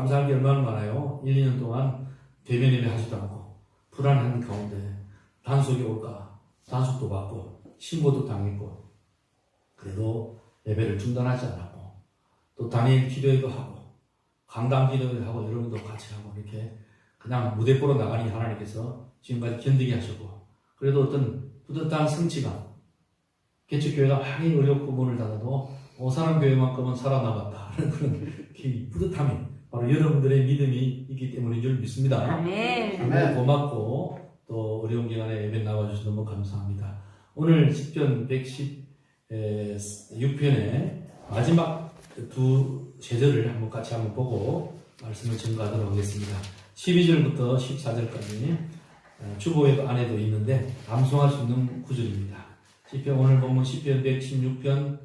감사할 게 얼마나 많아요. 1, 2년 동안 대면 예배 하지도 않고 불안한 가운데 단속이 올까 단속도 받고 신고도 당했고 그래도 예배를 중단하지 않았고 또 단일 기도회도 하고 강당 기도회도 하고 여러분도 같이 하고 이렇게 그냥 무대 보러 나가니 하나님께서 지금까지 견디게 하셨고 그래도 어떤 뿌듯한 성취감 개척교회가 많이 어렵고 문을 닫아도 오사람 교회만큼은 살아남았다 그런 뿌듯함이 바로 여러분들의 믿음이 있기 때문인 줄 믿습니다. 아멘. 너무 고맙고 또 어려운 기간에 예배 나와주셔서 너무 감사합니다. 오늘 시편 116편의 마지막 두 제절을 한번 같이 한번 보고 말씀을 전가하도록 하겠습니다. 12절부터 14절까지 주보에 안에도 있는데 암송할 수 있는 구절입니다. 시편 오늘 보면 시편 116편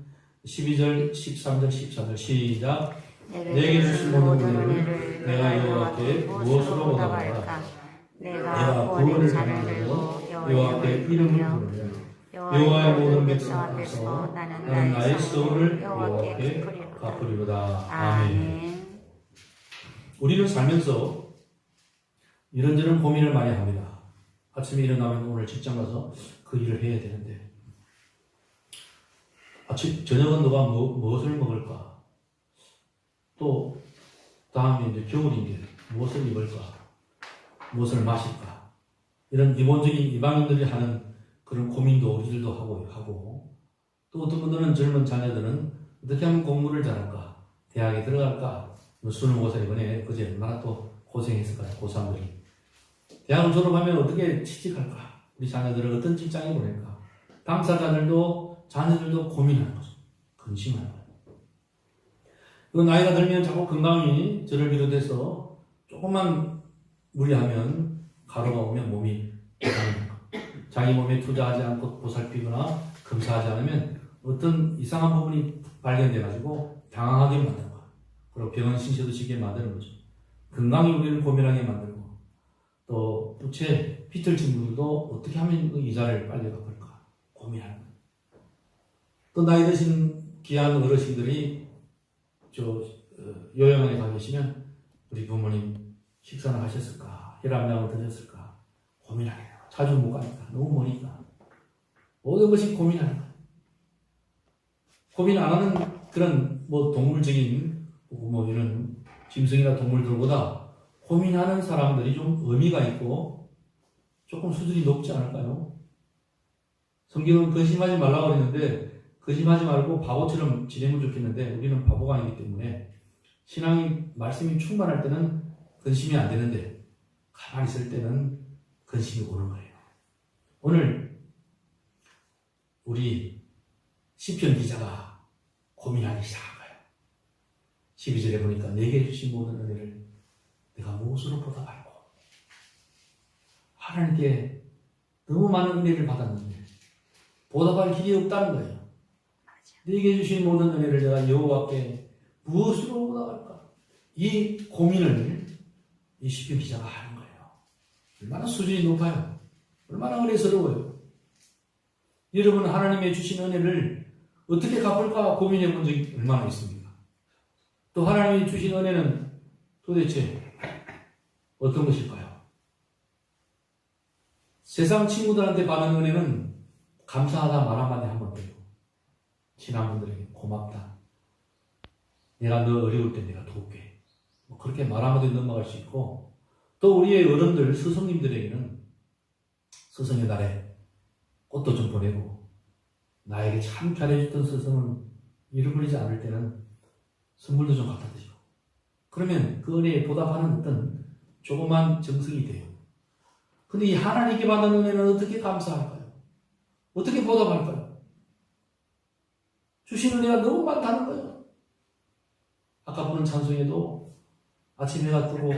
12절, 13절, 14절 시작. 내게 주신 모든 은혜를 내가 여호와께 무엇으로 보답할까? 내가 구원을 하면서 여호와께 이름을 부르며 여호와의 모든 백성 앞에서 나는 나의 소원을 여호와께 갚으리로다. 아멘. 우리는 살면서 이런저런 고민을 많이 합니다. 아침에 일어나면 오늘 직장 가서 그 일을 해야 되는데 저녁은 누가 무엇을 먹을까? 또 다음에 이제 겨울인데 무엇을 입을까? 무엇을 마실까? 이런 기본적인 이방인들이 하는 그런 고민도 우리들도 하고 또 어떤 분들은 젊은 자녀들은 어떻게 하면 공부를 잘할까? 대학에 들어갈까? 수능고사 이번에 그제 얼마나 또 고생했을까요? 고3들이 대학을 졸업하면 어떻게 취직할까? 우리 자녀들을 어떤 직장에 보낼까? 당사자들도 자녀들도 고민하는 거죠. 근심하는 거예요. 그 나이가 들면 자꾸 건강이 저를 비롯해서 조금만 무리하면 가루가 오면 몸이 이상해요. 자기 몸에 투자하지 않고 보살피거나 검사하지 않으면 어떤 이상한 부분이 발견돼가지고 당황하게 만드는 거예요. 그리고 병원 신세도 지게 만드는 거죠. 건강이 우리를 고민하게 만들고 또 부채 빚을 진 분들도 어떻게 하면 그 이자를 빨리 갚을까 고민하는 거예요. 또 나이 드신 귀한 어르신들이 요양원에 가 계시면 우리 부모님 식사는 하셨을까? 혈압약을 드셨을까? 고민하게 돼요. 자주 못 가니까 너무 머니까 모든 것이 고민하는 거예요. 고민 안 하는 그런 동물적인 이런 짐승이나 동물들보다 고민하는 사람들이 좀 의미가 있고 조금 수준이 높지 않을까요? 성경은 근심하지 말라고 그랬는데 근심하지 말고 바보처럼 지내면 좋겠는데 우리는 바보가 아니기 때문에 신앙이 말씀이 충만할 때는 근심이 안 되는데 가만히 있을 때는 근심이 오는 거예요. 오늘 우리 시편 기자가 고민하기 시작한 거예요. 12절에 보니까 내게 주신 모든 은혜를 내가 무엇으로 보답할까? 하나님께 너무 많은 은혜를 받았는데 보답할 길이 없다는 거예요. 내게 주신 모든 은혜를 내가 여호와께 무엇으로 보답할까? 이 고민을 이 시편 기자가 하는 거예요. 얼마나 수준이 높아요. 얼마나 은혜스러워요. 여러분 하나님의 주신 은혜를 어떻게 갚을까 고민해 본 적이 얼마나 있습니까? 또 하나님이 주신 은혜는 도대체 어떤 것일까요? 세상 친구들한테 받은 은혜는 감사하다 말 한마디 하면 돼요. 친한 분들에게 고맙다. 내가 너 어려울 때 내가 도울게. 그렇게 말 한마디 넘어갈 수 있고 또 우리의 어른들, 스승님들에게는 스승의 날에 꽃도 좀 보내고 나에게 참 잘해줬던 스승은 잃어버리지 않을 때는 선물도 좀 갖다 드리고 그러면 그 은혜에 보답하는 어떤 조그만 정성이 돼요. 근데 이 하나님께 받은 은혜는 어떻게 감사할까요? 어떻게 보답할까요? 주신 은혜가 너무 많다는 거예요. 아까 부른 찬송에도 아침 해가 뜨고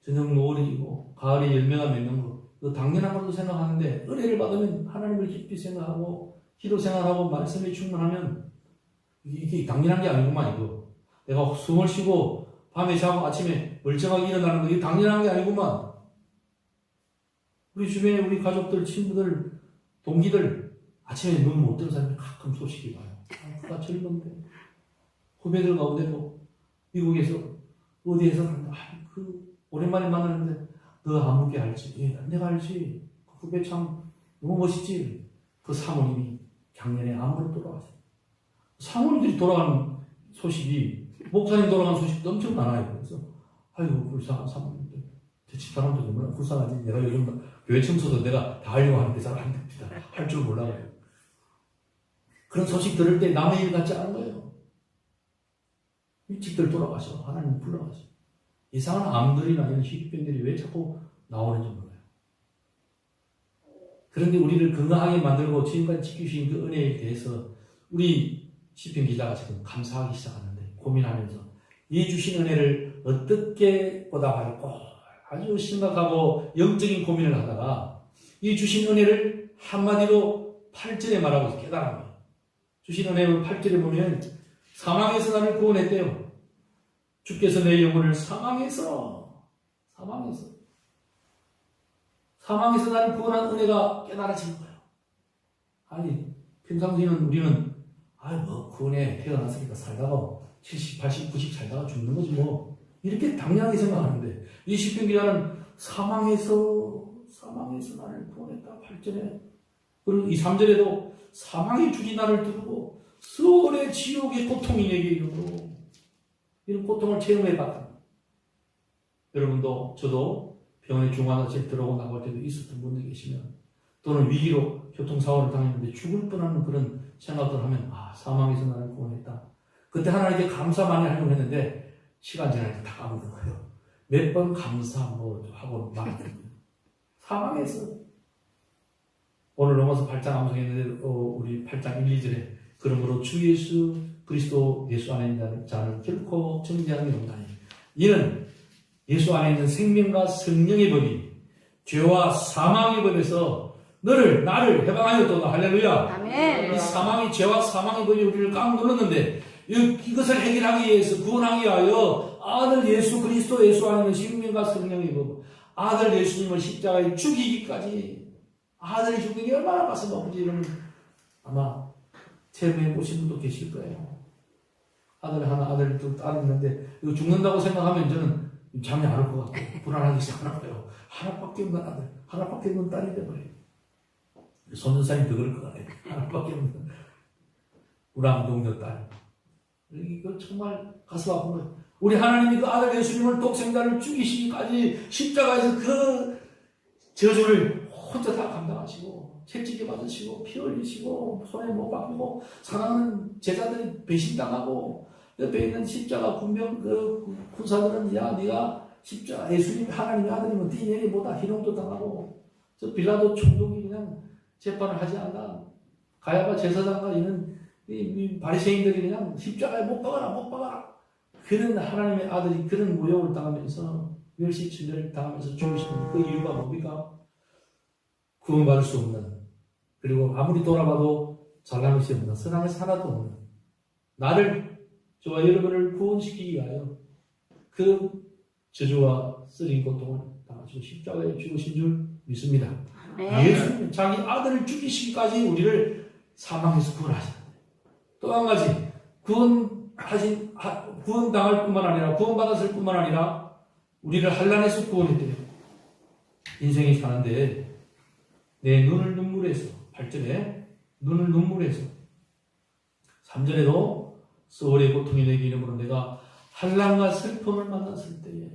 저녁 노을이 지고 가을에 열매가 맺는 거 그 당연한 것도 생각하는데 은혜를 받으면 하나님을 깊이 생각하고 기도 생활하고 말씀에 충만하면 이게 당연한 게 아니구만. 이거 내가 숨을 쉬고 밤에 자고 아침에 멀쩡하게 일어나는 거 이게 당연한 게 아니구만. 우리 주변에 우리 가족들, 친구들, 동기들 아침에 눈 못 뜨는 사람이 가끔 소식이 와요. 그가 젊은데 후배들 가운데도 미국에서 어디에서 간다. 오랜만에 만나는데 너 아무개 알지? 예, 내가 알지. 그 후배 참 너무 멋있지. 그 사모님이 작년에 암으로 돌아가셨어요. 사모님들이 돌아가는 소식이, 목사님 돌아가는 소식도 엄청 많아요. 그래서 아이고 불쌍한 사모님들, 대체 사람들 얼마나 불쌍하지. 내가 요즘 교회 청소도 내가 다 하려고 하는데 잘 안 됩니다. 할 줄 몰라요. 그런 소식 들을 때 남의 일 같지 않은 거예요. 일찍들 돌아가셔. 하나님 불러가셔. 이상한 암들이나 이런 희귀병들이 왜 자꾸 나오는지 몰라요. 그런데 우리를 건강하게 만들고 지금까지 지키신 그 은혜에 대해서 우리 시편 기자가 지금 감사하기 시작하는데, 고민하면서 이 주신 은혜를 어떻게 보답할까 아주 심각하고 영적인 고민을 하다가 이 주신 은혜를 한마디로 8절에 말하고 있어요. 깨달은 거예요. 주신 은혜는 8절에 보면 사망에서 나를 구원했대요. 주께서 내 영혼을 사망에서 나를 구원한 은혜가 깨달아진 거예요. 아니, 평상시에는 우리는 구원에 태어났으니까 살다가 70, 80, 90 살다가 죽는 거지 뭐, 이렇게 당연하게 생각하는데, 이 시편 기자는 사망에서 나를 구원했다. 8절에. 그리고 이 3절에도 사망의 줄이 나를 두르고 수월의 지옥의 고통이 내게 이르므로, 이런 고통을 체험해봤다. 여러분도 저도 병원에 중환자실 들어오고 나갈 때도 있었던 분들 계시면, 또는 위기로 교통사고를 당했는데 죽을 뻔하는 그런 생각들 하면 사망에서 나를 구원했다. 그때 하나님께 감사 많이 하려고 했는데 시간 지나니까 다 까먹는 거예요. 몇 번 감사 하고 말았던 거예요. 사망에서. 오늘 로마서 8장 암송했는데 우리 8장 1, 2절에 그러므로 주 예수 그리스도 예수 안에 있는 자는 결코 정죄함이 없나니 이는 예수 안에 있는 생명과 성령의 법이 죄와 사망의 법에서 나를 해방하였도다. 할렐루야. 아멘. 이 사망이, 죄와 사망의 법이 우리를 꽉 눌렀는데 이것을 해결하기 위해서, 구원하기 위하여 아들 예수 그리스도 예수 안에 있는 생명과 성령의 법, 아들 예수님을 십자가에 죽이기까지, 아들이 죽는 게 얼마나 가슴 아프지. 이러면 아마 체험해 보신 분도 계실 거예요. 아들 하나, 아들 둘, 딸 있는데 이거 죽는다고 생각하면 저는 잠이 안 올 것 같고 불안하기 시작하나 봐요. 하나밖에 없는 아들, 하나밖에 없는 딸이 돼버려요. 손전사님 더 그럴 것 같아요. 하나밖에 없는 우랑동녀 딸. 이거 정말 가슴 아픈 거예요. 우리 하나님이 그 아들 예수님을 독생자를 죽이시기까지 십자가에서 그 저주를 혼자 다 감당하시고 채찍에 맞으시고 피 흘리시고 손에 못 박히고 사랑하는 제자들이 배신당하고 옆에 있는 십자가 군병 군사들은 네가 십자가 예수님 하나님의 아들이면 네 얘기보다 희롱도 당하고 저 빌라도 총독이 그냥 재판을 하지 않나. 가야바 제사장과 이 바리새인들이 그냥 십자가에 못 박아라. 그런 하나님의 아들이 그런 모욕을 당하면서 멸시치를 당하면서 죽으시는 그 이유가 뭡니까? 구원받을 수 없는, 그리고 아무리 돌아봐도 잘난 것이 없는, 선한 것이 하나도 없는 나를, 저와 여러분을 구원시키기 위하여 그 저주와 쓰린 고통을 당하시고 십자가에 죽으신 줄 믿습니다. 예수님 자기 아들을 죽이시기까지 우리를 사망에서 구원하셨는데, 또 한 가지 구원당할 뿐만 아니라 구원받았을 뿐만 아니라 우리를 환난에서 구원했대요. 인생이 사는데 내 눈을 눈물에서, 8절에 눈을 눈물에서, 3절에도 수월의 고통이 내게 이름으로 내가 환난과 슬픔을 만났을 때에,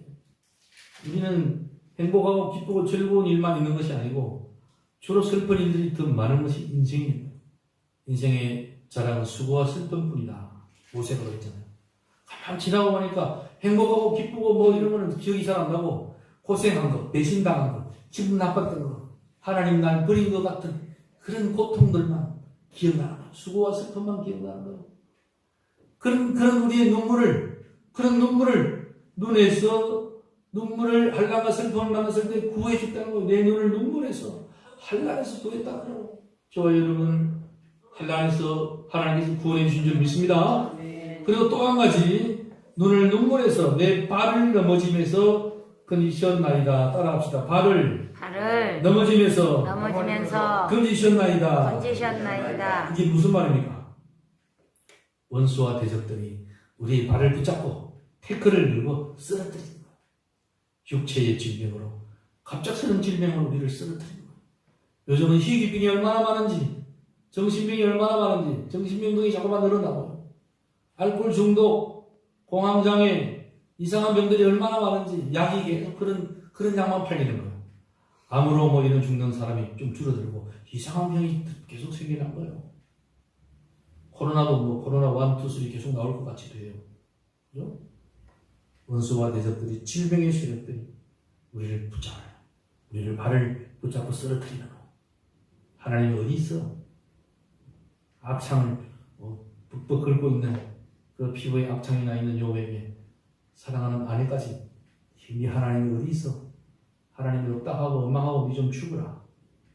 우리는 행복하고 기쁘고 즐거운 일만 있는 것이 아니고 주로 슬픈 일들이 더 많은 것이 인생입니다. 인생의 자랑은 수고와 슬픔뿐이다. 모세가 그랬잖아요. 가만 지나고 보니까 행복하고 기쁘고 이런 거는 기억이 잘 안 나고, 고생한 거, 배신당한 거, 기분 나빴던 거, 하나님 날 버린 것 같은 그런 고통들만 기억나는 거예요. 수고와 슬픔만 기억나는 거예요. 그런 우리의 눈물을 눈에서 눈물을 환난과 슬픔을 만났을 때 구해줬다는 거예요. 내 눈을 눈물에서 환난에서 구했다는 거예요. 저와 여러분 환난에서 하나님께서 구원해 주신 줄 믿습니다. 그리고 또 한 가지, 눈을 눈물에서 내 발을 넘어짐에서 건지셨나이다. 따라합시다. 발을 넘어지면서 건지셨나이다. 이게 무슨 말입니까? 원수와 대적들이 우리 발을 붙잡고 태클을 밀고 쓰러뜨리는 거예요. 육체의 질병으로, 갑작스러운 질병으로 우리를 쓰러뜨리는 거예요. 요즘은 희귀병이 얼마나 많은지, 정신병이 얼마나 많은지, 정신병동이 자꾸만 늘어나고요. 알코올 중독, 공황장애, 이상한 병들이 얼마나 많은지, 약이 계속 그런 약만 팔리는 거예요. 암으로 뭐 이런 죽는 사람이 좀 줄어들고, 이상한 병이 계속 생겨난 거예요. 코로나도 뭐 코로나 1, 2, 3 계속 나올 것 같이도 해요. 그죠? 원수와 대적들이, 질병의 세력들이 우리를 붙잡아요. 우리를 발을 붙잡고 쓰러뜨리는 거. 하나님이 어디 있어? 악창을 벅벅 긁고 있는 그 피부에 악창이 나 있는 요에게 사랑하는 아내까지 이 하나님이 어디 있어? 하나님이 없다 하고 원망하고 니 좀 죽어라.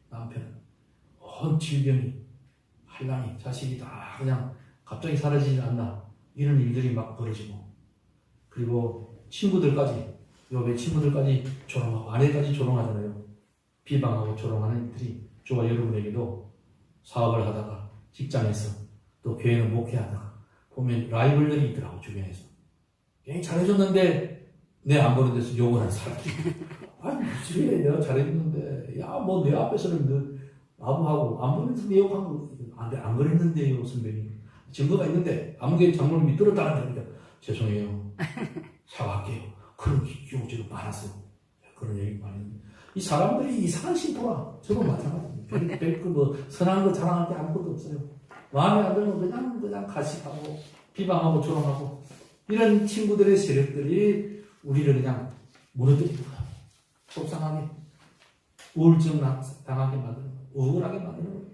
남편은 온 질병이 환란이 자식이 다 그냥 갑자기 사라지지 않나 이런 일들이 막 벌어지고, 그리고 친구들까지, 요의 친구들까지 조롱하고 아내까지 조롱하잖아요. 비방하고 조롱하는 일들이 저와 여러분에게도 사업을 하다가 직장에서 또 교회는 목회하다가 보면 라이벌들이 있더라고. 주변에서 굉장히 잘해줬는데 내 안 보는 데서 욕을 하는 사람들이 아니 무슨 내가 잘해줬는데 야 뭐 내 앞에서는 너 아부하고 안 보는 데서 내 욕하고 안 그랬는데요 선배님, 증거가 있는데 아무개 장모님이 들었다는 거니까 죄송해요 사과할게요. 그런 경우가 많았어요. 그런 얘기 많이 했는데 이 사람들이 이상한 신토라. 저도 마찬가지입니다. 뭐 선한 거 자랑할 게 아무것도 없어요. 마음에 안 들면 그냥 가식하고 비방하고 조롱하고 이런 친구들의 세력들이 우리를 그냥 무너뜨리는 거야. 속상하게 우울증 당하게 만드는 거야. 우울하게 만드는 거야.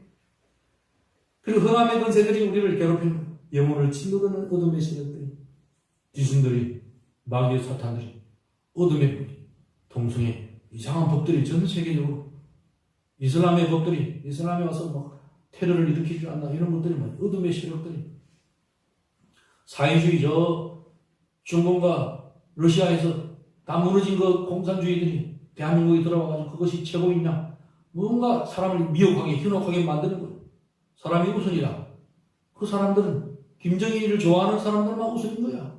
그리고 흑암의 권세들이 우리를 괴롭히는 거야. 영혼을 짓누르는 어둠의 세력들이, 귀신들이, 마귀의 사탄들이, 어둠의 법이, 동성애 이상한 법들이 전 세계적으로, 이슬람의 법들이, 이슬람에 와서 막 테러를 일으키지 않나 이런 것들이 막 어둠의 세력들이, 사회주의 중국과 러시아에서 다 무너진 그 공산주의들이 대한민국에 들어와가지고 그것이 최고이냐, 뭔가 사람을 미혹하게 현혹하게 만드는 거예요. 사람이 우선이다. 그 사람들은 김정일을 좋아하는 사람들만 우선인 거야.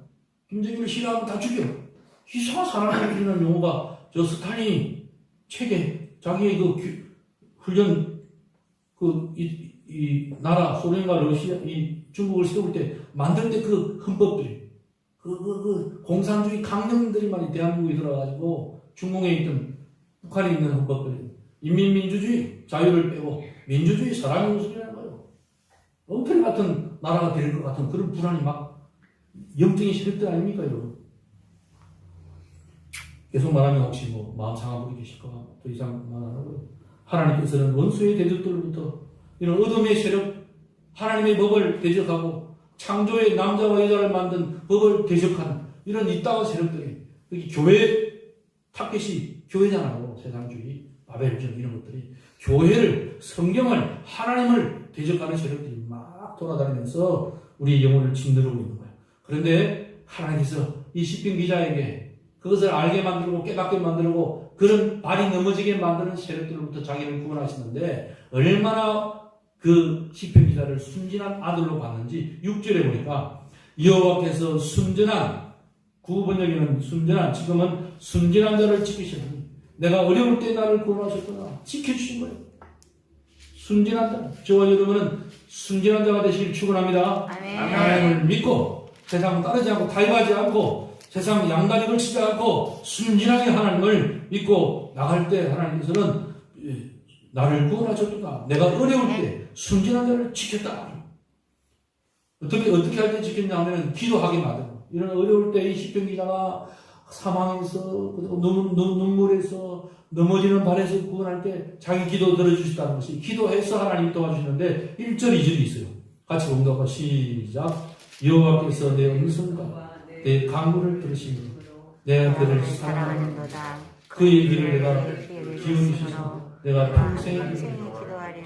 김정일을 싫어하면 다 죽여. 이상한 사람을 기르는 용어가 저 스탈린이 책에 자기의 그 훈련 이 나라 소련과 러시아 이 중국을 세울 때 만들 때 그 헌법들이 그 공산주의 강령들이 많이 대한민국에 들어가지고 중공에 있던 북한에 있는 헌법들이 인민민주주의 자유를 빼고 민주주의 사람의 우선이라는 거예요. 엉터리 같은 나라가 될 것 같은 그런 불안이 막 영적인 세력들 아닙니까 여러분? 계속 말하면 혹시 뭐 마음 상한 분이 계실까 봐 더 이상 말 안 하고요. 하나님께서는 원수의 대적들로부터 이런 어둠의 세력, 하나님의 법을 대적하고 창조의 남자와 여자를 만든 법을 대적하는 이런 이따가 세력들이, 여기 교회 타켓이 교회잖아요. 세상주의, 바벨론 이런 것들이 교회를, 성경을, 하나님을 대적하는 세력들이 막 돌아다니면서 우리 영혼을 짓누르고 있는 거예요. 그런데 하나님께서 이 시편 기자에게 그것을 알게 만들고 깨닫게 만들고 그런 발이 넘어지게 만드는 세력들로부터 자기를 구원하시는데 얼마나 그 시편 기자를 순진한 아들로 봤는지 6절에 보니까 여호와께서 순전한, 구번역에는 순전한, 지금은 순진한 자를 지키시는, 내가 어려울 때 나를 구원하셨구나 지켜주신 거예요. 순진한 자, 저와 여러분은 순진한 자가 되시길 축원합니다. 하나님을 믿고 세상 따르지 않고 타협하지 않고 세상 양다리 걸치지 않고 순진하게 하나님을 믿고 나갈 때 하나님께서는 나를 구원하셨다. 내가 어려울 때 순진한 자를 지켰다. 어떻게 할 때 지켰냐 하면 기도하게 만들고, 이런 어려울 때 이 시편 기자가 사망에서 눈물에서 넘어지는 발에서 구원할 때 자기 기도 들어주시다는 것이, 기도해서 하나님이 도와주시는데 1절 2절이 있어요. 같이 봉독하고 시작. 여호와께서 내 음성과 내 간구를 들으시며 내 그를 사랑하는도다. 그의 길을 내가 기울이 주시고 내가 평생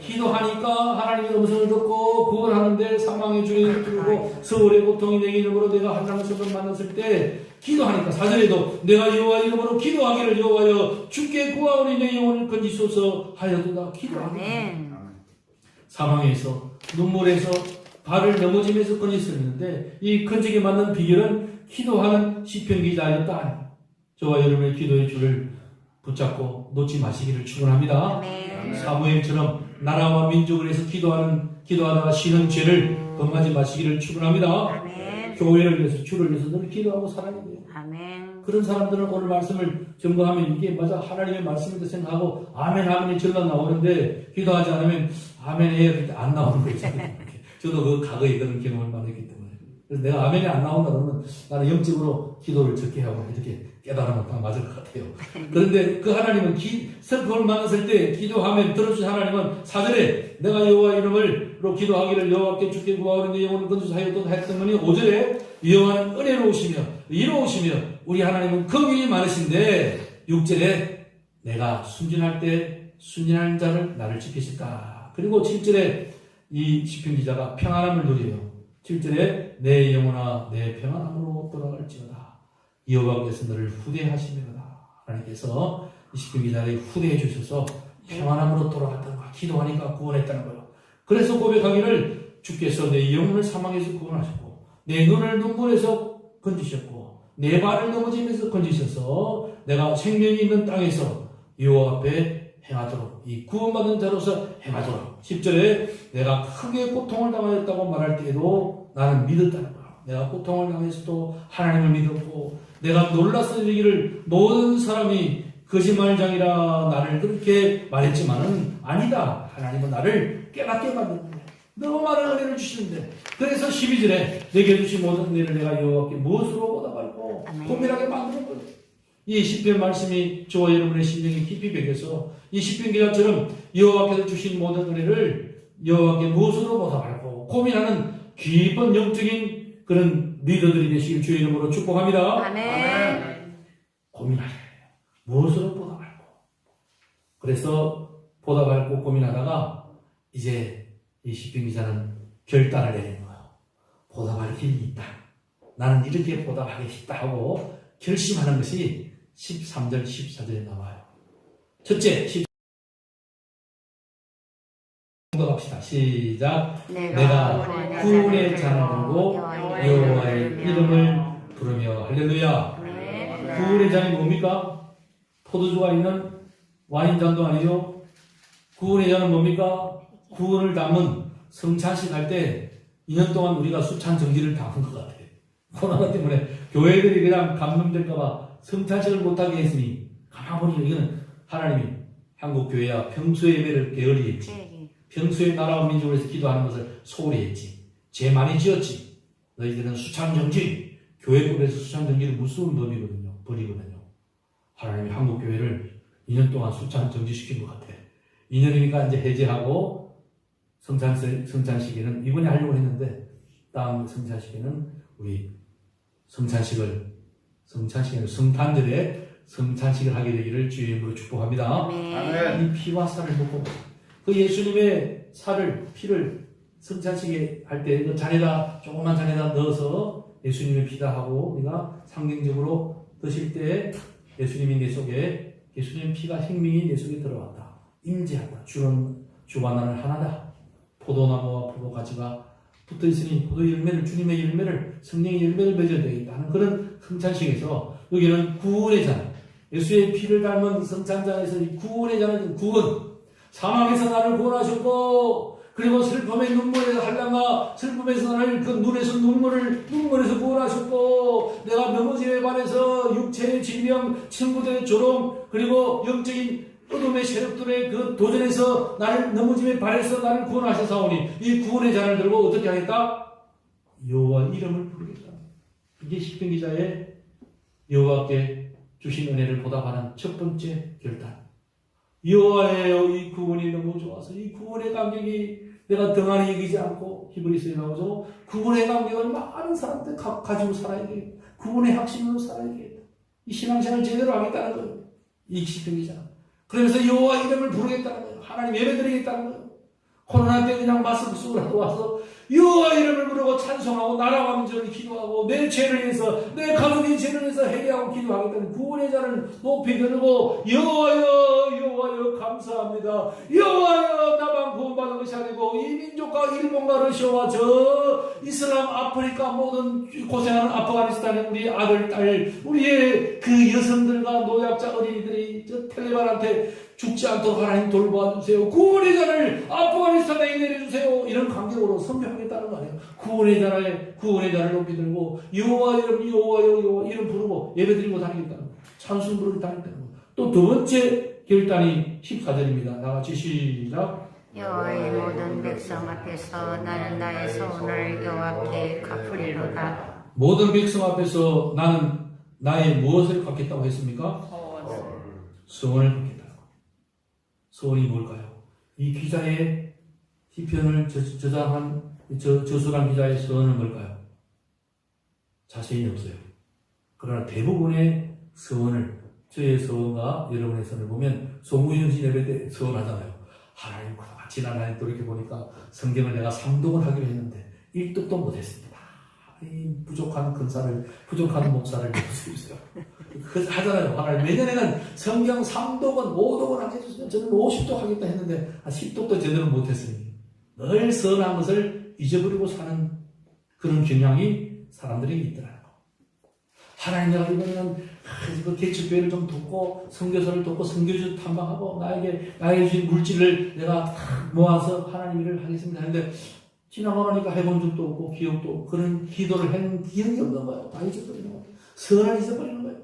기도하니까 하나님의 음성을 듣고 구원하는데 사망의 주에 들고 서울의 고통이 내게 이름으로 내가 한장을 손을 만났을 때 기도하니까 4절에도 내가 여호와 이름으로 기도하기를 여호와여 주께 구하오니 내 영혼을 건지소서 하여도다. 기도하니 사망에서 눈물에서 발을 넘어지면서 건질 수 있는데 이 건지게 만든 비결은 기도하는 시편 기자였다. 저와 여러분의 기도의 줄을 붙잡고 놓지 마시기를 축원합니다. 아멘. 사무엘처럼 나라와 민족을 위해서 기도하다가 쉬는 죄를 범하지 마시기를 축원합니다. 아멘. 교회를 위해서 주를 위해서 늘 기도하고 살아야 돼요. 아멘. 그런 사람들은 오늘 말씀을 점검하면 이게 맞아 하나님의 말씀이다 생각하고 아멘 아멘이 절로 나오는데 기도하지 않으면 아멘 해야 될 때 안 나오는 거 있잖아요. 저도 그 과거에 그런 경험을 많이 했기 때문에 그래서 내가 아멘이 안 나온다 그러면 나는 영적으로 기도를 적게 하고 이렇게 깨달으면 딱 맞을 것 같아요. 그런데 그 하나님은 성품을 만났을 때 기도하면 들어주신 하나님은 사절에 내가 여호와 이름으로 기도하기를 여호와께 주께 구하오니 내 영혼을 건져하였던 했더니 5절에 여호와는 은혜로우시며 이로우시며 우리 하나님은 긍휼이 많으신데 6절에 내가 순진할 때 순진한 자를 나를 지키실까. 그리고 7절에 이 시편 기자가 평안함을 누려요. 7절에 내 영혼아 내 평안함으로 돌아갈지어다. 여호와께서 너를 후대하시면다. 하나님께서 이 시편 기자를 후대해 주셔서 평안함으로 돌아갔다는 거야. 기도하니까 구원했다는 거예요. 그래서 고백하기를 주께서 내 영혼을 사망에서 구원하셨고 내 눈을 눈물에서 건지셨고 내 발을 넘어짐에서 건지셔서 내가 생명이 있는 땅에서 여호와 앞에 행하도록 이 구원받은 자로서 행하도록 10절에 내가 크게 고통을 당하였다고 말할 때에도 나는 믿었다는 거야. 내가 고통을 당했어도 하나님을 믿었고 내가 놀라서 이르기를 모든 사람이 거짓말장이라 나를 그렇게 말했지만은 아니다. 하나님은 나를 깨닫게 만드는 거야. 너무 많은 은혜를 주시는데 그래서 12절에 내게 주신 모든 은혜를 내가 여호와께 무엇으로 보답할고 고민하게 만드는 거예요. 이 시편 말씀이 저와 여러분의 심령에 깊이 bek여서 이 시편 기자처럼 여호와께서 주신 모든 은혜를 여호와께 무엇으로 보답할고 고민하는 깊은 영적인 그런 리더들이 되시길 주의 이름으로 축복합니다. 아멘. 고민하셔야 돼요. 무엇으로 보답할고. 그래서 보답할고 고민하다가 이제 이 시편 기자는 결단을 내리는 거예요. 보답할 길이 있다. 나는 이렇게 보답하겠다 하고 결심하는 것이 13절, 14절에 나와요. 첫째, 합시다. 시작. 내가 구원의 잔을 들고 여호와의 이름을 부르며 할렐루야. 구원의 잔이 뭡니까? 포도주가 있는 와인잔도 아니죠. 구원의 잔은 뭡니까? 구원을 담은 성찬식 할 때 2년 동안 우리가 수찬 정지를 당한 것 같아요. 코로나 때문에 교회들이 그냥 감염될까봐 성찬식을 못하게 했으니 가만히 보니 이거는 하나님이 한국 교회야 평소 예배를 게을리 했지. 평소에 나라와 민족을 위해서 기도하는 것을 소홀히 했지. 죄 많이 지었지. 너희들은 수찬정지, 교회법에서 수찬정지를 무서운 벌이거든요. 하나님이 한국 교회를 2년 동안 수찬정지시킨 것 같아. 2년이니까 이제 해제하고 성찬식에는 이번에 하려고 했는데 다음 성찬식에는 우리 성탄절에 성찬식을 하게 되기를 주의 이름으로 축복합니다. 아멘. 이 피와 살을 먹고 그 예수님의 피를 성찬식에 할 때 그 잔에다 조그만 잔에다 넣어서 예수님의 피다 하고 우리가 상징적으로 드실 때 예수님이 내 속에 예수님의 피가 생명이 내 속에 들어왔다. 임재한다. 주와 나는 하나다. 포도나무와 포도가지가 붙어있으니 포도 열매를 주님의 열매를 성령의 열매를 맺어야 되겠다 하는 그런 성찬식에서 여기는 구원의 잔 예수의 피를 닮은 성찬잔에서 이 구원의 잔은 구원 사망에서 나를 구원하셨고 그리고 슬픔의 눈물에서 한량과 슬픔에서 나를 그 눈에서 눈물에서 구원하셨고 내가 넘어짐에 반해서 육체의 질병 친구들의 조롱 그리고 영적인 어둠의 세력들의 그 도전에서 나를 넘어짐에 반해서 나를 구원하셨사오니 이 구원의 잔을 들고 어떻게 하겠다? 여호와 이름을 부르겠다. 이게 시편 기자의 여호와께 주신 은혜를 보답하는 첫 번째 결단. 여호와예요. 이 구원이 너무 좋아서 이 구원의 감격이 내가 등한히 여기지 않고 히브리서에 나오죠. 구원의 감격을 많은 사람들 가지고 살아야 돼. 구원의 확신으로 살아야 돼. 이 신앙생활을 제대로 하겠다는 거예요. 이 시편 기자. 그러면서 여호와 이름을 부르겠다는 거예요. 하나님 예배드리겠다는 거예요. 코로나 때 그냥 마스크 쓰고 라도 와서 여호와 이름을 부르고 찬송하고 나라 왕전을 기도하고 내 죄를 위해서 내 가족의 죄를 위해서 회개하고 기도하겠다는 구원의 자를 높이 들고 여호와여 여호와여 감사합니다. 여호와여 나만 구원받은 것이 아니고 이 민족과 일본과 러시아와 저 이슬람 아프리카 모든 고생하는 아프가니스탄의 우리 아들 딸 우리의 그 여성들과 노약자 어린이들이 저 텔레반한테 죽지 않도록 하나님 돌봐주세요. 구원의 잔을 아프가니스탄에 내려주세요. 이런 간격으로 선명하겠다는 거 아니에요. 구원의 잔을 높이 들고 여호와 이름 여호와 이름 부르고 예배드리고 다니겠다는 거. 찬송 부르고 다니겠다는 거. 또 두 번째 결단이 14절입니다. 나같이 시작. 여호와의 모든 백성 앞에서 나는 나의 소원을 여호와께 갚으리로다. 모든 백성 앞에서 나는 나의 무엇을 갚겠다고 했습니까? 소원을 갚겠다. 소원이 뭘까요? 이 기자의 시편을 저장한 저술한 기자의 소원은 뭘까요? 자세히 없어요. 그러나 대부분의 소원을 저의 소원과 여러분의 소원을 보면 송구영신 예배 때 소원하잖아요. 하나님 지난 한 해 또 이렇게 보니까 성경을 내가 3독을 하기로 했는데 1독도 못했습니다. 이 부족한 근사를 부족한 목사를 내주세요. 하잖아요. 하나님 내년에는 성경 3독은 5독을 하게 해주세요. 저는 50독 하겠다 했는데 10독도 제대로 못했으니 늘 선한 것을 잊어버리고 사는 그런 경향이 사람들에게 있더라고요. 하나님 내가 이번에는 그 개척교회를 좀 돕고 선교사를 돕고 선교지를 탐방하고 나에게 주신 물질을 내가 모아서 하나님 일을 하겠습니다 했는데 지나고 나니까 해본 적도 없고 기억도 없고 그런 기도를 한 기억이 없는 거예요. 다 잊어버리는 거예요. 선을 잊어버리는 거예요.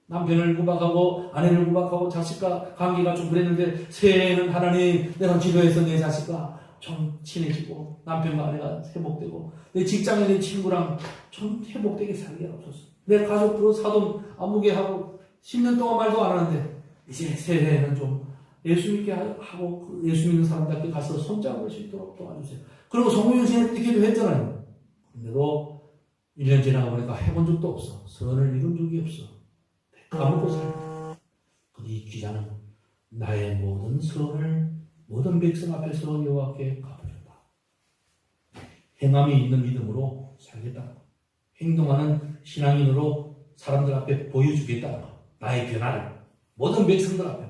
남편을 구박하고 아내를 구박하고 자식과 관계가 좀 그랬는데 새해에는 하나님 내가 기도해서 내 자식과 좀 친해지고 남편과 아내가 회복되고 내 직장에 내 친구랑 좀 회복되게 살게 없었어. 내 가족도 사돈 아무개 하고 10년 동안 말도 안 하는데 이제 새해에는 좀 예수 믿게 하고 예수 믿는 사람들께 가서 손잡을 수 있도록 도와주세요. 그리고 송구영신을 기도했잖아요. 근데도 1년 지나가 보니까 해본 적도 없어. 선을 이룬 적이 없어. 까먹고 살다. 이 기자는 나의 모든 선을 모든 백성 앞에서 여호와께 갚으렸다. 행함이 있는 믿음으로 살겠다. 행동하는 신앙인으로 사람들 앞에 보여주겠다. 나의 변화를 모든 백성들 앞에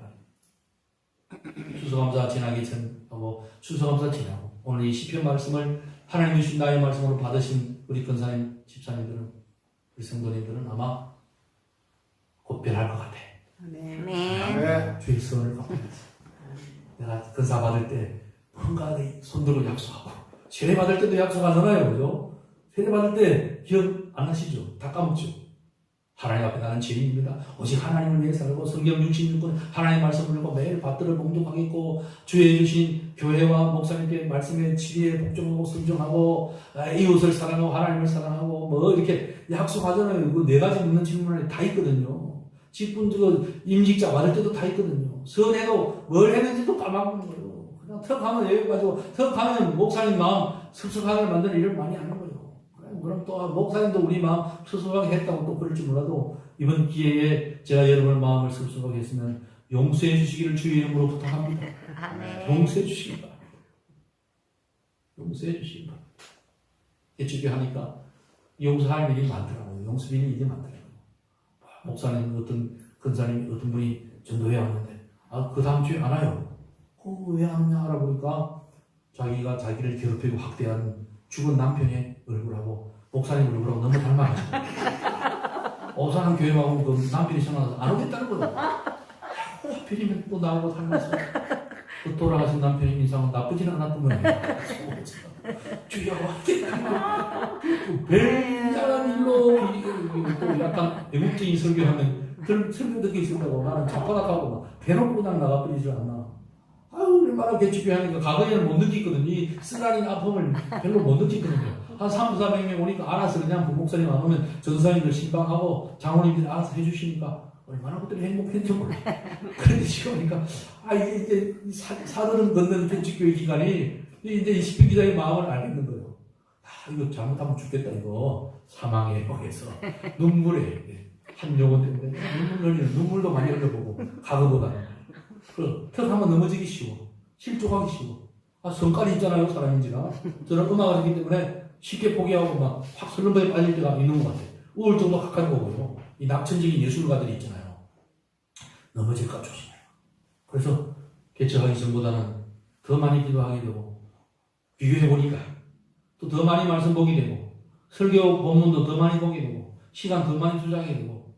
추수감사 지나기 전하고 추수감사 지나고 오늘 이 시편 말씀을 하나님이 주신 나의 말씀으로 받으신 우리 권사님 집사님들은 우리 성도님들은 아마 곧 변할 것 같아. 아멘. 주의 선을 갚아야지. 내가 권사 받을 때 뭔가 손 들고 약속하고 세례 받을 때도 약속하잖아요. 그죠? 세례 받을 때 기억 안 하시죠? 다 까먹죠? 하나님 앞에 나는 죄인입니다. 오직 하나님을 위해 살고 성경 66권 하나님 말씀을 읽고 매일 받들어 봉독하겠고 주의 주신 교회와 목사님께 말씀에 지혜에 복종하고 순종하고 이웃을 사랑하고 하나님을 사랑하고 뭐 이렇게 약속하잖아요. 그 네 가지 묻는 질문에 다 있거든요. 직분들 임직자 받을 때도 다 있거든요. 선해도 뭘 했는지도 까먹는 거예요. 그냥 턱 하면 여기가지고 턱 하면 목사님 마음 섭섭하게 만드는 일을 많이 하는 거예요. 그럼 또 목사님도 우리 마음 섭섭하게 했다고 또 그럴지 몰라도 이번 기회에 제가 여러분의 마음을 섭섭하게 했으면 용서해 주시기를 주의 이름으로 부탁합니다. 용서해 주시기 바랍니다. 용서해 주시기 바랍니다. 예측에 하니까 용서할 일이 많더라고요. 용서비는 일이 많더라고요. 목사님 어떤 근사님 어떤 분이 전도회 왔는데 그 다음 주에 안 와요. 왜 안 오냐 알아보니까 자기가 자기를 괴롭히고 학대한 죽은 남편의 얼굴하고 목사님 얼굴하고 너무 닮아가지고 어사한 교회하고 그 남편이 생각나서 안 오겠다는 거예요. 하필이면 또 나하고 닮았어. 그 돌아가신 남편의 인상은 나쁘지는 않았던 모양이에요. 주여 벨장한 일로 또 약간 외국적인 설교하면 설교 듣기 싫다고 나는 자빠닥하고 막 대놓고 그냥 나가버리지 않나. 아유 얼마나 개축이 하니까 과거에는 못 느끼거든요. 이 쓰라린 아픔을 별로 못 느끼거든요. 한 3, 400명 오니까 알아서 그냥 부목사님 안 오면 전사님들 신방하고 장로님들이 알아서 해주시니까 얼마나 그들이 행복했는지 몰라. 그런데 지금 보니까 이게 사르름 걷는 개축교회 기간이 이제 이 시편 기자의 마음을 알겠는 거예요. 이거 잘못하면 죽겠다 이거 사망의 혹에서 눈물에 한 요건 때문에 눈물 흘리는 눈물도 많이 흘려보고 과거보다는 턱 한번 넘어지기 쉬워 실족하기 쉬워 성깔이 있잖아요, 사람인지라. 저는 음악을 하기 때문에 쉽게 포기하고 막 확 설렁거에 빠질 때가 있는 것 같아요. 우울증도 가까이 오고요. 이 낙천적인 예술가들이 있잖아요. 넘어질까 조심해요. 그래서 개척하기 전보다는 더 많이 기도하게 되고, 비교해보니까 또 더 많이 말씀 보게 되고, 설교 본문도 더 많이 보게 되고, 시간 더 많이 투자하게 되고,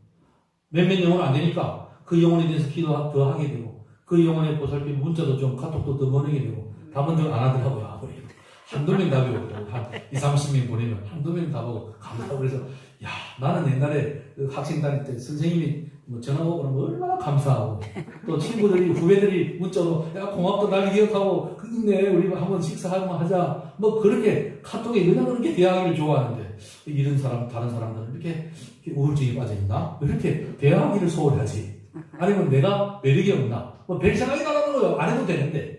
몇몇 영혼 안 되니까 그 영혼에 대해서 기도 더 하게 되고, 그 영혼에 보살피 문자도 좀 카톡도 더 보내게 되고, 답은 좀 안 하더라고요, 아무리. 한두 명 답이 오고, 한 20, 30명 보내면 한두 명 답하고 감사하고 그래서, 야, 나는 옛날에 그 학생 다닐 때 선생님이 뭐 전화 오고 그러면 얼마나 감사하고, 또 친구들이, 후배들이 문자로, 야, 고맙다, 날 기억하고, 근데 우리 한번 식사하면 하자. 뭐 그렇게 카톡에 그냥 그렇게 대하기를 좋아하는데, 이런 사람, 다른 사람들은 이렇게 우울증이 빠져있나? 왜 이렇게 대하기를 소홀하지? 아니면 내가 매력이 없나? 뭐 별 생각이 나는 거예요. 안 해도 되는데.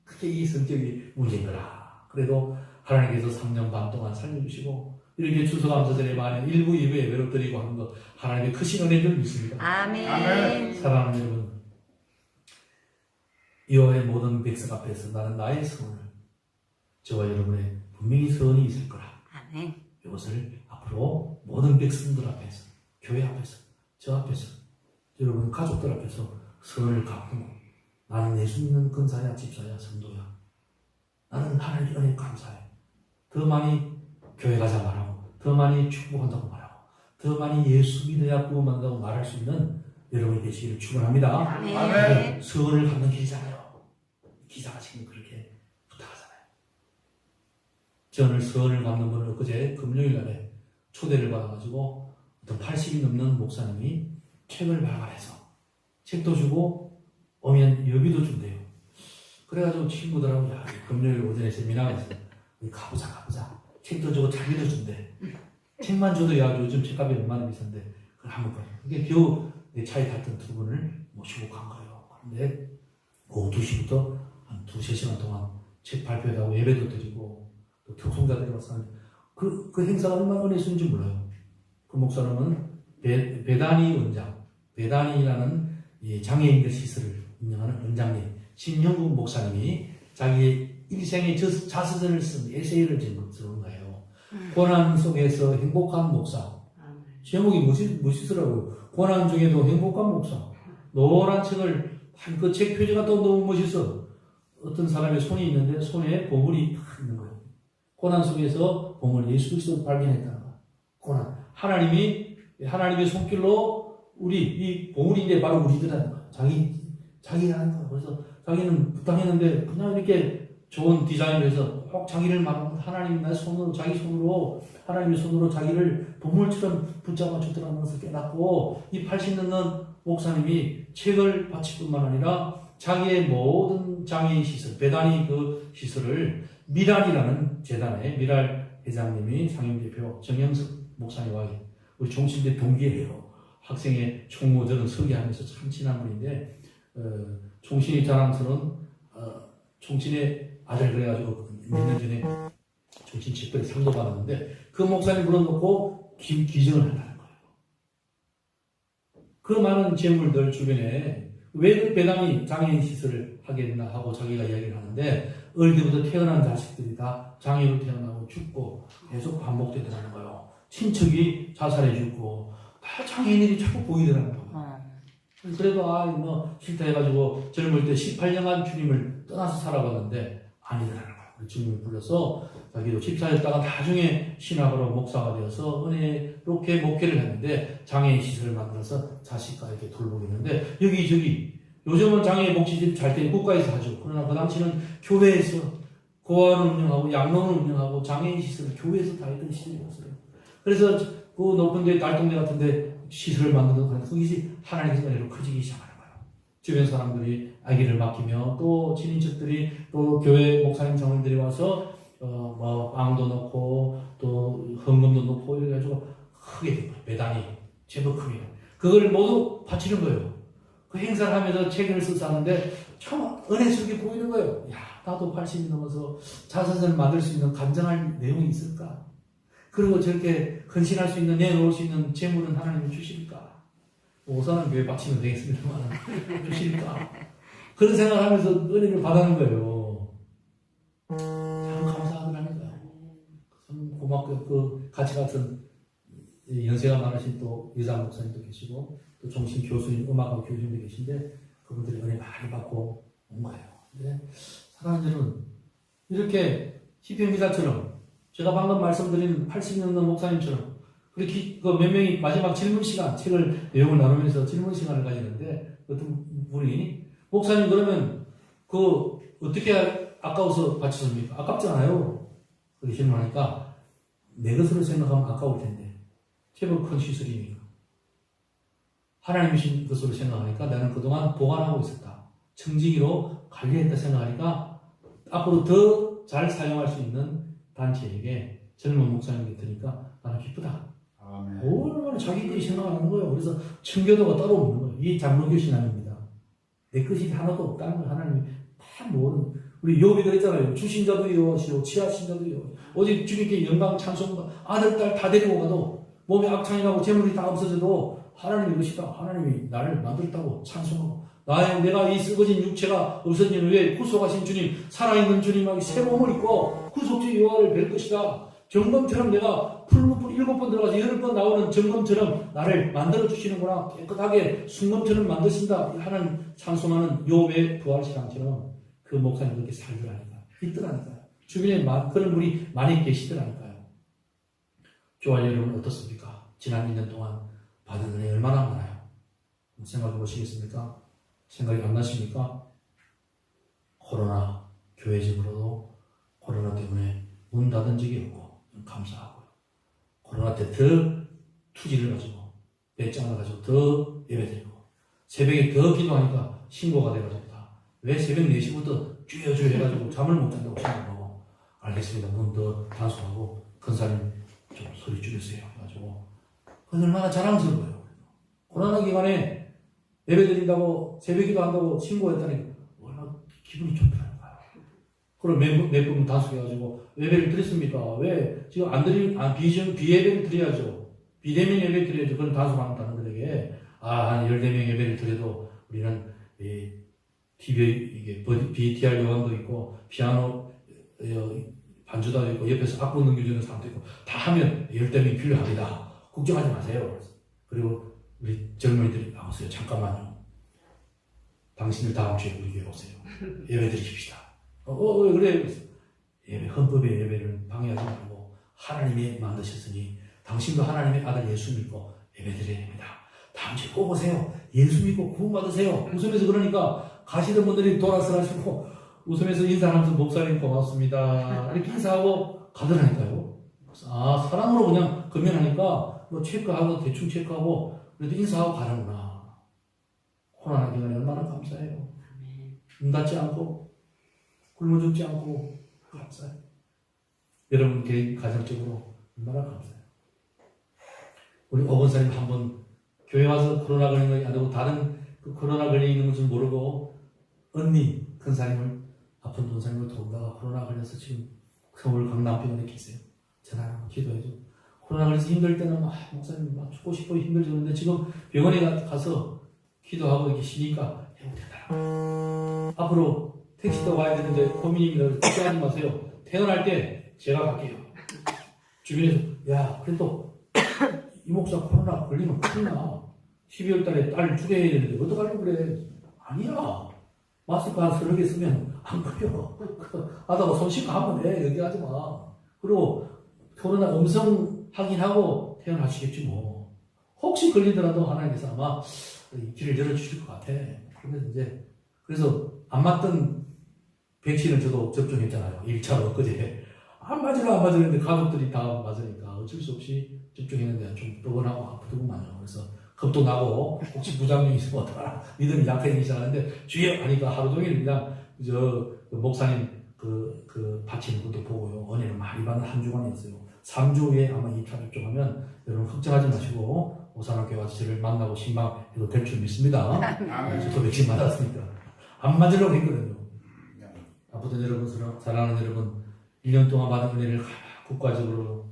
그게 이 성격이 문제인 거라. 그래도 하나님께서 3년 반 동안 살려주시고, 이렇게 추수감사절에 만에 1부, 2부 예배로 드리고 하는 것, 하나님의 크신 은혜인 줄 믿습니다. 아멘. 사랑하는 여러분, 여호와의 모든 백성 앞에서 나는 나의 서원을, 저와 여러분의 분명히 서원이 있을 거라. 아멘. 이것을 앞으로 모든 백성들 앞에서, 교회 앞에서, 저 앞에서, 여러분 가족들 앞에서 서원을 갖고, 나는 예수 믿는 근사야, 집사야, 성도야. 나는 하나님 은혜 감사해. 더 많이 교회 가자 말하고, 더 많이 축복한다고 말하고, 더 많이 예수 믿어야 구원받는다고 말할 수 있는 여러분이 되시기를 축원합니다. 아멘. 서원을 갖는 길이잖아요. 기사가 지금 그렇게 부탁하잖아요. 저는 서원을 갖는 분을 엊그제 금요일 날에 초대를 받아가지고 어떤 80이 넘는 목사님이 책을 발간해서 책도 주고 오면 여비도 준대요. 그래가지고 친구들하고, 야, 금요일 오전에 세미나가 있어. 우리 가보자. 책도 주고 자기도 준대. 책만 줘도 야, 요즘 책값이 얼마나 비싼데, 그걸 한번 가요. 그게 겨우 내 차에 탔던 두 분을 모시고 간 거예요. 그런데 오후 2시부터 한 2-3시간 동안 책 발표하고 예배도 드리고, 또 교송자들이 와서 그 행사가 얼마나 은혜스러운지 몰라요. 그 목사님은 배다니 원장, 배다니라는 이 장애인들 시설을 운영하는 원장님, 신형국 목사님이 자기의 일생의 자서전을 쓴 에세이를 쓰는 거예요. 고난 속에서 행복한 목사. 제목이 멋있더라고요. 고난 중에도 행복한 목사. 노란 책을, 그 책 표지가 또 너무 멋있어. 어떤 사람의 손이 있는데 손에 보물이 탁 있는 거예요. 고난 속에서 보물, 예수 그리스도를 발견했다는 거예요. 고난. 하나님의 손길로 우리, 이 보물인데 바로 우리들하는 거예요. 자기가 하는 거예요. 그래서 자기는 부탁했는데 그냥 이렇게 좋은 디자인을 해서 꼭 자기를 말하면 하나님 나의 손으로, 자기 손으로, 하나님의 손으로 자기를 보물처럼 붙잡아 주더라는 것을 깨닫고, 이 80 넘는 목사님이 책을 바칠 뿐만 아니라 자기의 모든 장애인 시설, 배단위 그 시설을 미랄이라는 재단의 미랄 회장님이 상임대표 정영석 목사님과 우리 종신대 동기예요. 학생의 총무, 저는 설계하면서 참 친한 분인데, 총신이 자랑스러운 총신의 아들 그래가지고 몇 년 전에 총신 직분에 상도 받았는데, 그 목사님 불러놓고 기증을 한다는 거예요. 그 많은 재물들 주변에 왜 그 배당이 장애인 시설을 하게 됐나 하고 자기가 이야기를 하는데, 어릴 때부터 태어난 자식들이 다 장애로 태어나고 죽고 계속 반복되더라는 거예요. 친척이 자살해 죽고 다 장애인들이 자꾸 보이더라는 거예요. 그래도 싫다 해가지고 젊을 때 18년간 주님을 떠나서 살아봤는데 아니더라는 거예요. 주님을 불러서 자기도 집사였다가 나중에 신학으로 목사가 되어서 은혜롭게 목회를 했는데 장애인 시설을 만들어서 자식과 이렇게 돌보고 있는데, 여기저기 요즘은 장애인 복지집 잘 때 국가에서 하죠. 그러나 그 당시는 교회에서 고아원을 운영하고 양로원을 운영하고 장애인 시설을 교회에서 다 했던 시절이었어요. 그래서 그 높은 데 달동네 같은 데 시설을 만들어서 그것이 하나님의 은혜로 커지기 시작하는 거예요. 주변 사람들이 아기를 맡기며 또 친인척들이 또 교회 목사님 장로들이 와서 빵도 넣고 또 헌금도 넣고 이래가지고 크게 된 거예요. 매단이 제법 크게. 그걸 모두 바치는 거예요. 그 행사를 하면서 책을 써서 하는데 참 은혜스럽게 보이는 거예요. 야, 나도 80이 넘어서 자서전을 만들 수 있는 간증할 내용이 있을까? 그리고 저렇게 헌신할 수 있는, 내놓을 수 있는 재물은 하나님이 주실까? 우선은 교회 바치면 되겠습니다만 주실까? 그런 생각을 하면서 은혜를 받아는 거예요. 같이 같은 연세가 많으신 또 여자 목사님도 계시고 또 종신 교수님, 음악학 교수님도 계신데 그분들이 은혜 많이 받고 온 거예요. 근데 사랑하는 여러분, 이렇게 시편 기자처럼 제가 방금 말씀드린 80년 넘는 목사님처럼 그렇게 그 몇 명이 마지막 질문 시간, 책을 내용을 나누면서 질문 시간을 가지는데 어떤 분이 목사님 그러면 그 어떻게 아까워서 바쳤습니까? 아깝잖아요. 그렇게 질문하니까 내 것으로 생각하면 아까울 텐데 제법 큰 시설이니까 하나님이신 것으로 생각하니까 나는 그동안 보관하고 있었다. 청지기로 관리했다 생각하니까 앞으로 더 잘 사용할 수 있는 단체에게 젊은 목사님이 드니까 나는 기쁘다. 아멘. 얼마나 자기들이 생각하는 거예요. 그래서 청교도가 따로 없는 거예요. 이게 장로교 신앙입니다. 내 것이 하나도 없다는 걸 하나님이 다 모르는. 우리 욥이 그랬잖아요. 주신 자도 여호와시오, 취하신 자도 여호와. 오직 주님께 영광 찬송, 아들 딸 다 데리고 가도 몸에 악창이 나고 재물이 다 없어져도 하나님의 것이다. 하나님이 나를 만들었다고 찬송하고 내가 이 썩어진 육체가 없어진 후에 구속하신 주님, 살아있는 주님에게 새 몸을 입고 구속주 여호와를 뵐 것이다. 점검처럼 내가 풀무풀 7번 들어가서 8번 나오는 점검처럼 나를 만들어주시는구나. 깨끗하게 순검처럼 만드신다. 하는 찬송하는 욥의 부활신앙처럼 그 목사님 그렇게 살더라니까. 있더라니까요. 주변에 그런 분이 많이 계시더라니까요. 좋아요, 여러분 어떻습니까? 지난 1년 동안 받은 은혜 얼마나 많아요? 생각해 보시겠습니까? 생각이 안 나십니까? 코로나, 교회적으로도 코로나 때문에 문 닫은 적이 없고 감사하고요. 코로나 때 더 투지를 가지고 배짱을 가지고 더 예배드리고 새벽에 더 기도하니까 신고가 돼가지고 왜 새벽 4시부터 쭈여쭈여 해가지고 잠을 못 잔다고 생각하고 알겠습니다. 문 더 단속하고 근사님 좀 소리 줄이세요 해가지고 그건 얼마나 자랑스러워요. 코로나 기간에 예배드린다고 새벽 기도한다고 신고했다니 얼마나 기분이 좋더라고요. 그럼 몇 분 단속해가지고 예배를 드렸습니까? 왜 지금 안 비예배를 드려야죠. 비대면 예배를 드려야죠. 그런 단속하는 사람들에게 한 14명 예배를 드려도 우리는 TV BTR 요강도 있고 피아노 반주도 있고 옆에서 악보 넘겨주는 사람도 있고 다 하면 14명이 필요합니다. 걱정하지 마세요. 그리고 우리 젊은이들이 나오세요. 잠깐만요. 당신들 다음 주에 우리 교회 오세요. 예배 드리십시다. 그래. 예배, 헌법의 예배를 방해하지 말고 하나님이 만드셨으니 당신도 하나님의 아들 예수 믿고 예배 드려야 됩니다. 다음 주에 꼭 오세요. 예수 믿고 구원 받으세요. 웃으면서 그러니까 가시던 분들이 돌아서가지고 웃으면서 인사하면서 목사님 고맙습니다. 이렇게 인사하고 가더라니까요. 사랑으로 그냥 금연하니까 뭐 체크하고 대충 체크하고 그래도 인사하고 가는구나. 코로나 기간에 얼마나 감사해요. 눈 닫지 않고 굶어 죽지 않고 감사해요. 여러분 개인 가정적으로 얼마나 감사해요. 우리 어건사님 한번 교회 와서 코로나 걸린 거 아니고 다른 그 코로나 걸려 있는 줄 모르고 언니 큰사님을 아픈 동사님을 도우다가 코로나 걸려서 지금 서울 강남병원에 계세요. 전화하고 기도해줘. 코로나 걸려서 힘들 때는 목사님 죽고 싶어 힘들죠. 근데 지금 병원에 가서 기도하고 이렇게 쉬니까 회복되더라고요. 앞으로 택시도 와야 되는데 고민입니다. 걱정하지 마세요. 퇴원할 때 제가 갈게요. 주변에서 그래도 이 목사 코로나 걸리면 큰일 나. 12월 달에 딸 주례해야 되는데 어떡하려고 그래. 아니야. 마스크 한 30개 쓰면 안 걸려. 하다가 손 씻고 하면 돼. 여기 하지 마. 그리고 코로나 음성 확인하고 퇴원하시겠지 뭐. 혹시 걸리더라도 하나님께서 아마 길을 열어주실 것 같아. 그래서 안 맞던 백신을 저도 접종했잖아요. 1차로 엊그제. 안 맞으는데 가족들이 다 맞으니까 어쩔 수 없이 접종했는데 좀 뻐근하고 아프더구만요. 그래서 겁도 나고 혹시 부작용이 있으면 어떡하나 믿음이 약해지기 시작하는데 주여 하니까 하루 종일 그냥 목사님 그 바치는 것도 보고요. 은혜를 많이 받는 한 주간이었어요. 3주 후에 아마 2차 접종하면 여러분 걱정하지 마시고 오산학교에 와서 저를 만나고 신방해도 될 줄 믿습니다. 저도 백신 맞았으니까 안 맞으려고 했거든요. 아무튼 여러분 사랑하는 여러분 1년 동안 받은 은혜를 국가적으로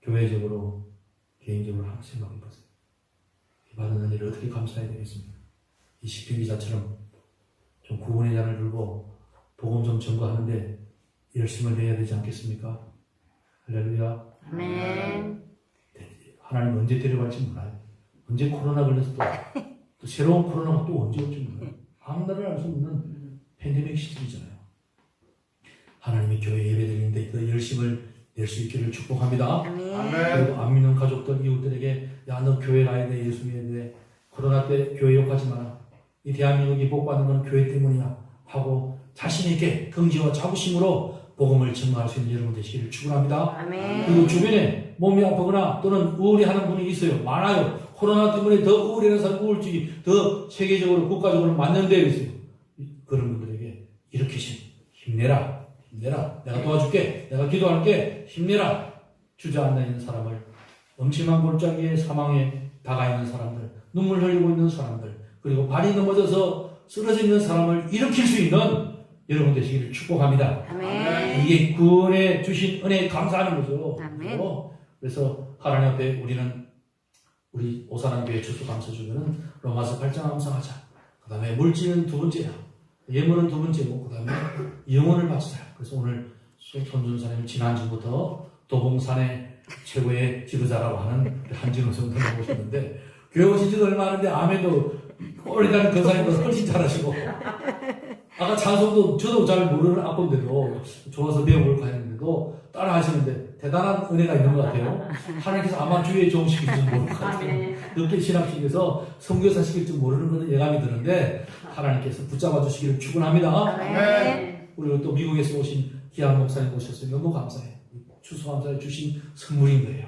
교회적으로 개인적으로 한번 생각해 보세요. 받은 은혜를 어떻게 감사해야 되겠습니까? 이 시편 기자처럼 좀 구원의 잔을 들고 복음 좀 전거하는데 열심을 해야 되지 않겠습니까? 할렐루야. 아멘. 하나님 언제 데려갈지 몰라요. 언제 코로나 걸려서 또 새로운 코로나가 또 언제 올지 몰라요. 아무나를 알 수 없는 팬데믹 시즌이잖아요. 하나님이 교회 예배드리는데 그 열심을 낼 수 있기를 축복합니다. 아멘. 그리고 안 믿는 가족들, 이웃들에게 야, 너 교회 가야 돼, 예수 믿어야 돼. 코로나 때 교회 욕하지 마라. 이 대한민국이 복받는 건 교회 때문이야 하고 자신 있게 긍지와 자부심으로 복음을 증거할 수 있는 여러분 되시기를 축원합니다. 아멘. 그리고 주변에 몸이 아프거나 또는 우울해하는 분이 있어요. 많아요. 코로나 때문에 더 우울해하는 사람, 우울증이 더 세계적으로 국가적으로 맞는 데가 있어요. 그런 분들에게 일으키신 힘내라. 힘내라. 내가 도와줄게. 내가 기도할게. 힘내라. 주저앉아 있는 사람을, 엄침한 골짜기에 사망에 다가 있는 사람들, 눈물 흘리고 있는 사람들, 그리고 발이 넘어져서 쓰러져 있는 사람을 일으킬 수 있는 여러분 되시기를 축복합니다. 아멘. 이게 구원에 주신 은혜에 감사하는 거죠. 아멘. 그래서 하나님 앞에 우리 오사랑교회 추수감사주기는 로마서 8장 암송하자. 그 다음에 물질은 두 번째야. 예물은 두 번째고, 그 다음에 영혼을 바치자. 그래서 오늘 손준사님 지난주부터 도봉산의 최고의 지도자라고 하는 한진호 성도님 오셨는데, 교회 오신 지도 얼마 안 했는데, 아멘도 오래가는 권사님보다 훨씬 잘하시고, 아까 찬송도 저도 잘 모르는 악보인데도 좋아서 배워볼까 했는데도 따라 하시는데 대단한 은혜가 있는 것 같아요. 하나님께서 아마 주위에 좀 시킬 줄 모를 것 같아요. 늦게 신학식에서 선교사 시킬 줄 모르는 것은 예감이 드는데 하나님께서 붙잡아 주시기를 축원합니다. 아멘. 그리고 또 미국에서 오신 기한 목사님 오셨어요. 너무 감사해요. 추수감사해 주신 선물인 거예요.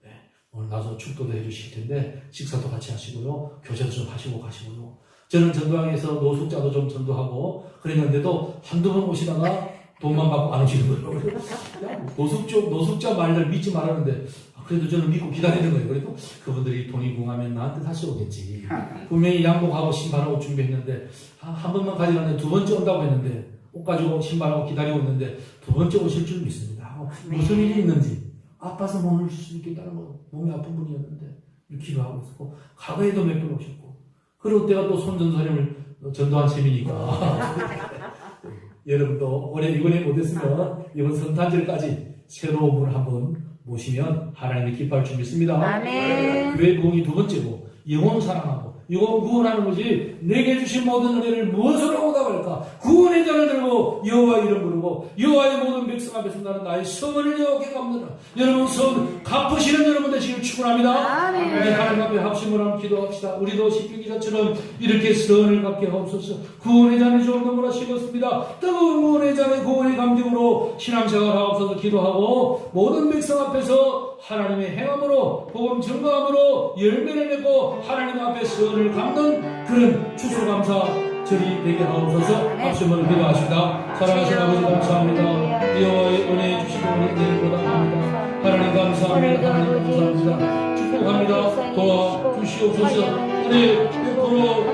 네. 오늘 나서 축도도 해주실 텐데 식사도 같이 하시고요. 교제도 좀 하시고 가시고요. 저는 전도항에서 노숙자도 좀 전도하고 그랬는데도 한두 번 오시다가 돈만 받고 안 오시는 거예요. 야, 노숙자 말들 믿지 말았는데 그래도 저는 믿고 기다리는 거예요. 그래도 그분들이 돈이 궁하면 나한테 다시 오겠지. 분명히 양복하고 신발하고 준비했는데 한 번만 가져갔는데 두 번째 온다고 했는데 옷 가지고 신발하고 기다리고 있는데 두 번째 오실 줄 믿습니다. 무슨 일이 있는지 아파서 못 오실 수 있겠다는 거 몸이 아픈 분이었는데 기도하고 있었고 과거에도 몇 번 오셨고 그리고 때가 또 손전사님을 전도한 셈이니까 여러분도 올해 이번에 못했으면 이번 성탄절까지 새로운 분을 한번 모시면 하나님의 기뻐할 줄 믿습니다. 아멘. 교회 부흥이 두 번째고 영혼 사랑하고 영혼 구원하는 것이 내게 주신 모든 은혜를 무엇으로 오다갈까? 구원의 잔을 들고 여호와 이름 부르고 여호와의 모든 백성 앞에서 나는 나의 성을 여호와께 갚느라. 여러분 성 갚으시는 여러분 되시길 축원합니다. 아멘. 우리 하나님 앞에 합심을 하면 기도합시다. 우리도 십계기자처럼 이렇게 선을 갚게 하옵소서. 구원의 잔이 좀 너무나 식었습니다. 뜨거운 구원의 잔의 구원의 감격으로 신앙생활 하옵소서. 기도하고 모든 백성 앞에서 하나님의 행함으로 복음 증거함으로 열매를 맺고 하나님 앞에 선을 갚는 그런 추수감사절이 되게 하옵소서. 합심을 기도하십니다. 사랑하신 아버지 감사합니다. 여호와의 은혜 주시고 은혜 보답합니다. 하나님 감사합니다. 하나님 감사합니다. 축복합니다. 도와주시옵소서. 은혜 베풀어